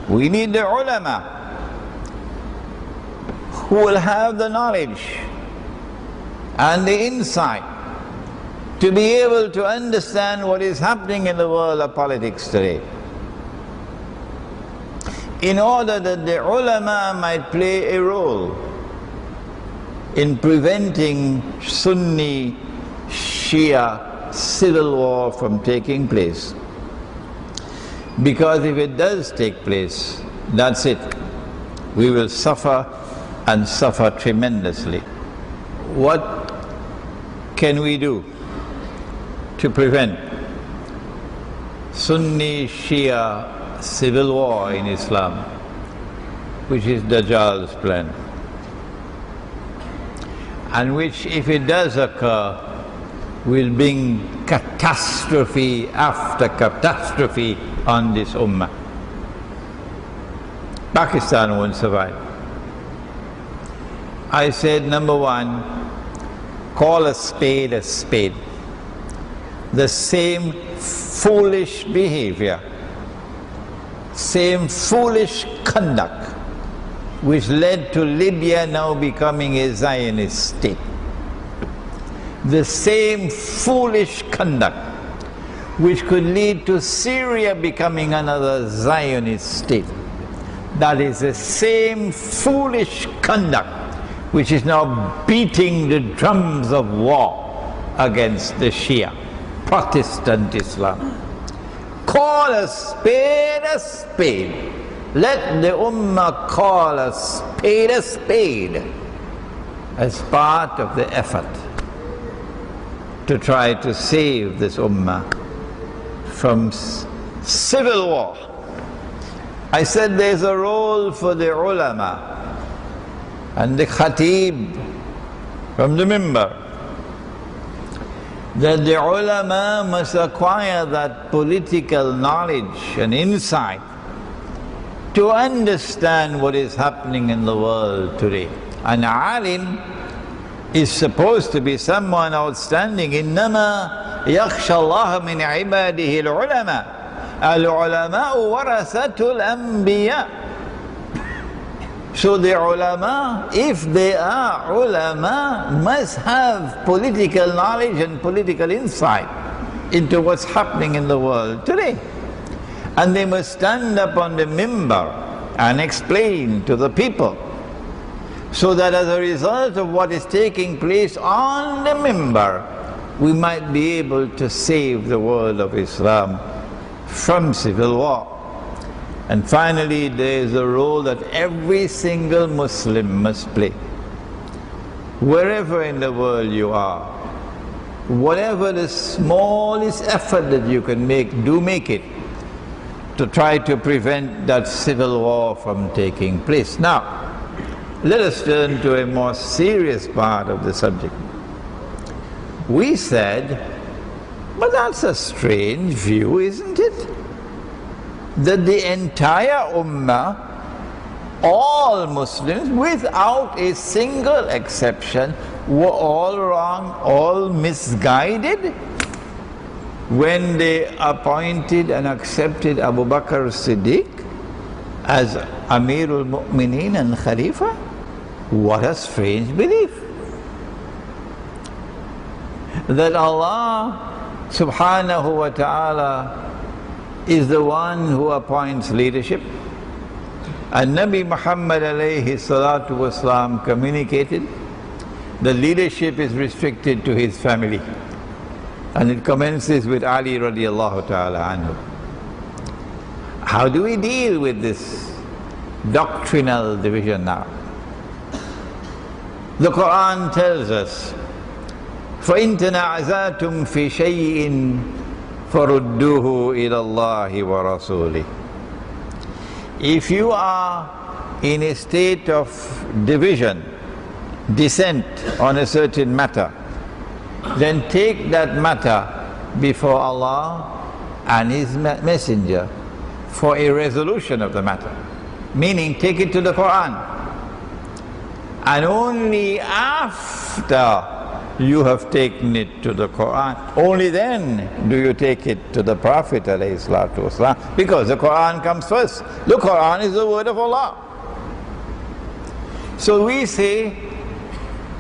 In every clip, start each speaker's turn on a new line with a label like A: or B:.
A: We need the ulama who will have the knowledge and the insight to be able to understand what is happening in the world of politics today, in order that the ulama might play a role in preventing Sunni Shia civil war from taking place. Because if it does take place, that's it. We will suffer, and suffer tremendously. What can we do to prevent Sunni Shia civil war in Islam, which is Dajjal's plan, and which, if it does occur, will bring catastrophe after catastrophe on this ummah? Pakistan won't survive. I said, number one, call a spade a spade. The same foolish behavior, same foolish conduct which led to Libya now becoming a Zionist state, the same foolish conduct which could lead to Syria becoming another Zionist state, that is the same foolish conduct which is now beating the drums of war against the Shia, Protestant Islam. Call a spade a spade. Let the ummah call a spade as part of the effort to try to save this ummah from civil war. I said there's a role for the ulama and the khatib from the mimbar, that the ulama must acquire that political knowledge and insight to understand what is happening in the world today. An alim is supposed to be someone outstanding. إِنَّمَا يَخْشَى اللَّهَ مِنْ عِبَادِهِ الْعُلَمَاء الْعُلَمَاءُ وَرَثَةُ الْأَنْبِيَاءِ. So the ulama, if they are ulama, must have political knowledge and political insight into what's happening in the world today. And they must stand up on the mimbar and explain to the people, so that as a result of what is taking place on the mimbar, we might be able to save the world of Islam from civil war. And finally, there is a role that every single Muslim must play. Wherever in the world you are, whatever the smallest effort that you can make, do make it, to try to prevent that civil war from taking place. Now, let us turn to a more serious part of the subject. We said, but that's a strange view, isn't it? That the entire ummah, all Muslims, without a single exception, were all wrong, all misguided when they appointed and accepted Abu Bakr as-Siddiq as Amirul Mu'mineen and Khalifa. What a strange belief! That Allah subhanahu wa ta'ala is the one who appoints leadership, and Nabi Muhammad alayhi salatu wasalam communicated the leadership is restricted to his family, and it commences with Ali radiallahu ta'ala anhu. How do we deal with this doctrinal division now? The Quran tells us, فَإِن تَنَعْزَاتُمْ فِي شَيْءٍ فَرُدُّوهُ إِلَى اللَّهِ وَرَسُولِهِ. If you are in a state of division, dissent on a certain matter, then take that matter before Allah and His Messenger for a resolution of the matter. Meaning, take it to the Quran. And only after you have taken it to the Quran. Only then do you take it to the Prophet ﷺ, because the Quran comes first. The Quran is the word of Allah. So we say,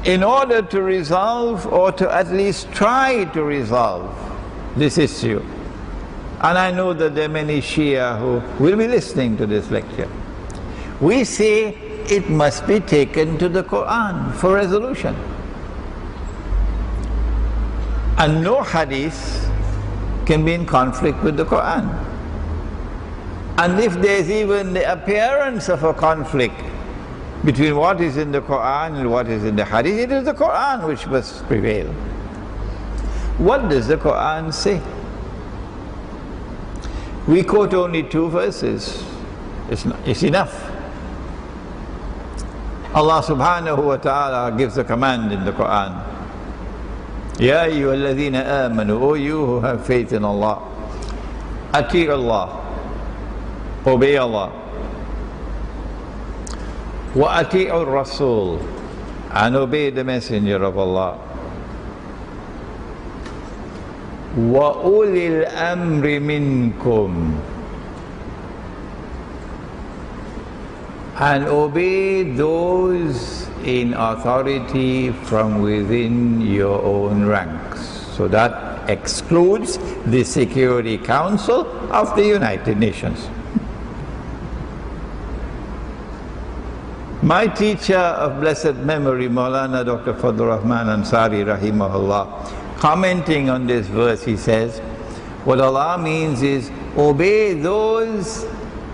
A: in order to resolve, or to at least try to resolve this issue, and I know that there are many Shia who will be listening to this lecture, we say it must be taken to the Quran for resolution. And no hadith can be in conflict with the Quran. And if there's even the appearance of a conflict between what is in the Quran and what is in the hadith, it is the Quran which must prevail. What does the Quran say? We quote only 2 verses. It's enough. Allah subhanahu wa ta'ala gives a command in the Quran. Ya ayyuhalladhina amanu, O you who have faith in Allah, ati' Allah, obey Allah, wa ati'ur Rasul, and obey the messenger of Allah, wa ulil amri minkum, and obey those in authority from within your own ranks. So that excludes the Security Council of the United Nations. My teacher of blessed memory, Maulana Dr. Fadlur Rahman Ansari rahimahullah, commenting on this verse, he says, what Allah means is, obey those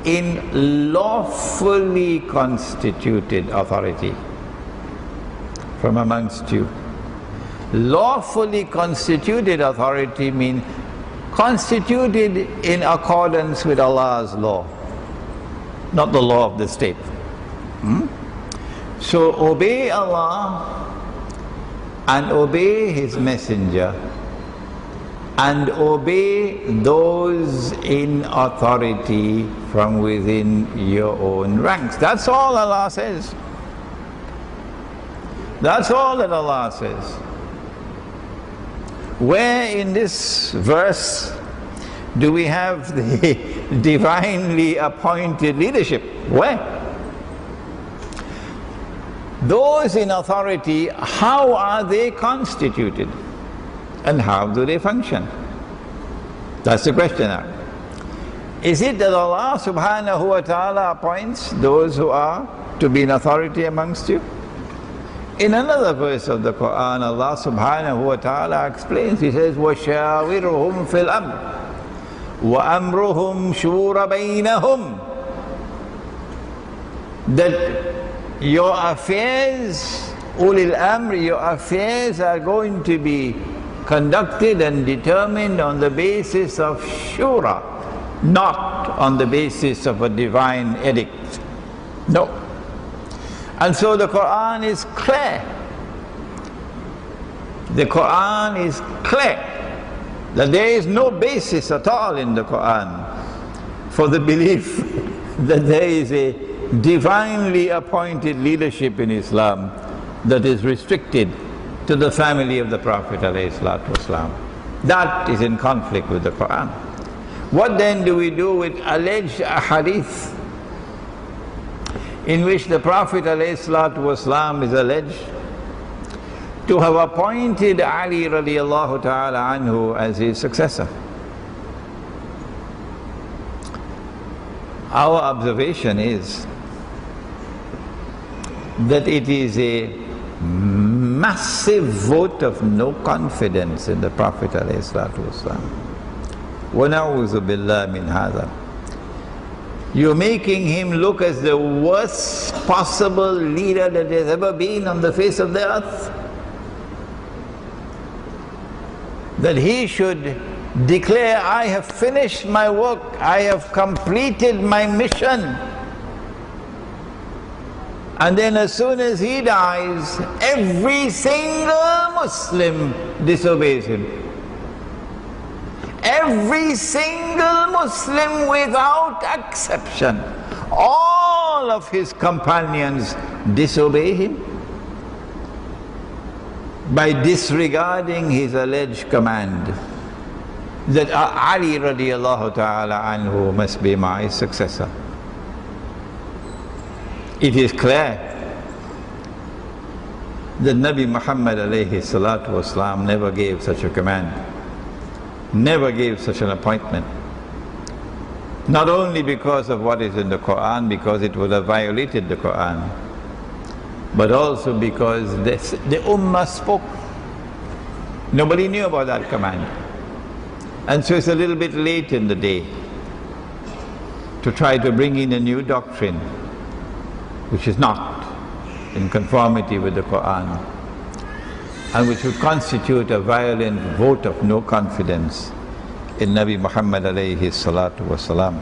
A: in lawfully constituted authority from amongst you. Lawfully constituted authority means constituted in accordance with Allah's law, not the law of the state. So obey Allah and obey His messenger and obey those in authority from within your own ranks. That's all Allah says. That's all that Allah says. Where in this verse do we have the divinely appointed leadership? Where? Those in authority, how are they constituted? And how do they function? That's the question now. Is it that Allah subhanahu wa ta'ala appoints those who are to be in authority amongst you? In another verse of the Quran, Allah subhanahu wa ta'ala explains, He says, وَشَاوِرُهُمْ فِي الْأَمْرِ وَأَمْرُهُمْ شُورَ بَيْنَهُمْ. That your affairs, ulil amri, your affairs are going to be conducted and determined on the basis of shura, not on the basis of a divine edict. No. And so the Quran is clear. The Quran is clear that there is no basis at all in the Quran for the belief that there is a divinely appointed leadership in Islam that is restricted to the family of the Prophet ﷺ. That is in conflict with the Quran. What then do we do with alleged ahadith in which the Prophet ﷺ is alleged to have appointed Ali radiallahu ta'ala anhu as his successor? Our observation is that it is a massive vote of no confidence in the Prophet ﷺ. وَنَعُوذُ بِاللَّهِ مِنْ هَذَا. You're making him look as the worst possible leader that has ever been on the face of the earth. That he should declare, I have finished my work, I have completed my mission. And then as soon as he dies, every single Muslim disobeys him. Every single Muslim without exception, all of his companions disobey him. by disregarding his alleged command that Ali radiallahu ta'ala anhu must be my successor. It is clear that Nabi Muhammad alayhi salatu wasalam never gave such a command, never gave such an appointment. Not only because of what is in the Quran, because it would have violated the Quran, but also because the Ummah spoke. Nobody knew about that command. And so it's a little bit late in the day to try to bring in a new doctrine which is not in conformity with the Quran and which would constitute a violent vote of no confidence in Nabi Muhammad alayhi salatu wasalam.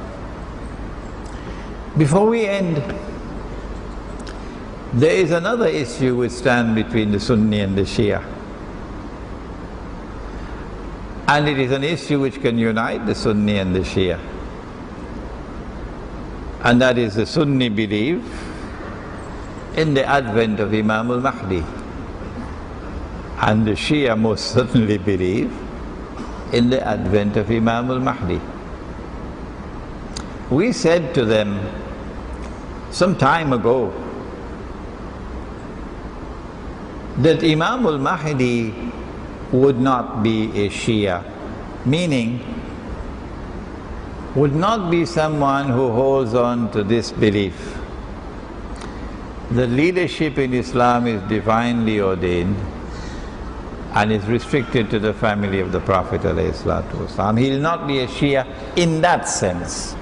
A: Before we end, there is another issue which stands between the Sunni and the Shia. And it is an issue which can unite the Sunni and the Shia. And that is the Sunni belief in the advent of Imam al-Mahdi. And the Shia most certainly believe in the advent of Imam al-Mahdi. We said to them some time ago that Imam al-Mahdi would not be a Shia, meaning would not be someone who holds on to this belief. The leadership in Islam is divinely ordained and is restricted to the family of the Prophet ﷺ. He will not be a Shia in that sense.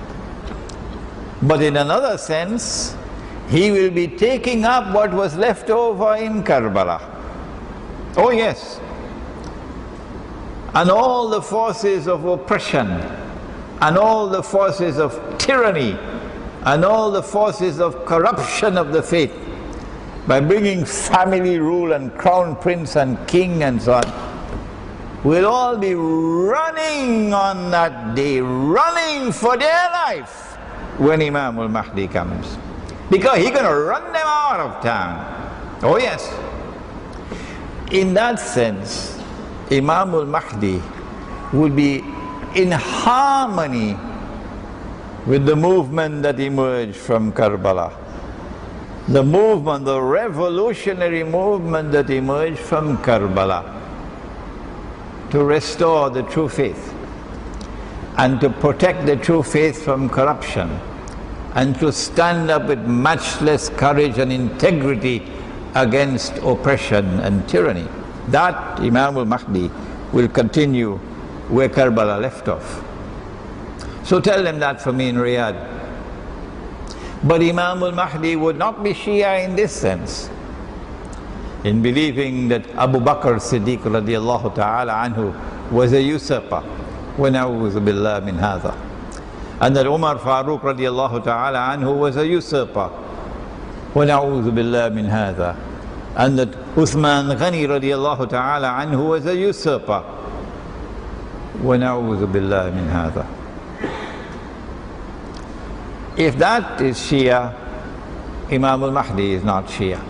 A: But in another sense, he will be taking up what was left over in Karbala. Oh yes. And all the forces of oppression, and all the forces of tyranny, and all the forces of corruption of the faith, by bringing family rule and crown prince and king and so on, will all be running on that day, running for their life when Imam al-Mahdi comes. Because he's going to run them out of town. Oh yes. In that sense, Imam al-Mahdi would be in harmony with the movement that emerged from Karbala. The movement, the revolutionary movement that emerged from Karbala to restore the true faith and to protect the true faith from corruption and to stand up with matchless courage and integrity against oppression and tyranny. That Imam al-Mahdi will continue where Karbala left off. So tell them that for me in Riyadh. But Imam al-Mahdi would not be Shia in this sense, in believing that Abu Bakr Siddiq radiallahu ta'ala anhu was a usurper, wa na'udhu billah min hadha, and that Umar Farooq radiallahu ta'ala anhu was a usurper, wa na'udhu billah min hadha, and that Uthman Ghani radiallahu ta'ala anhu was a usurper, wa na'udhu billah min hadha. If that is Shia, Imam al-Mahdi is not Shia.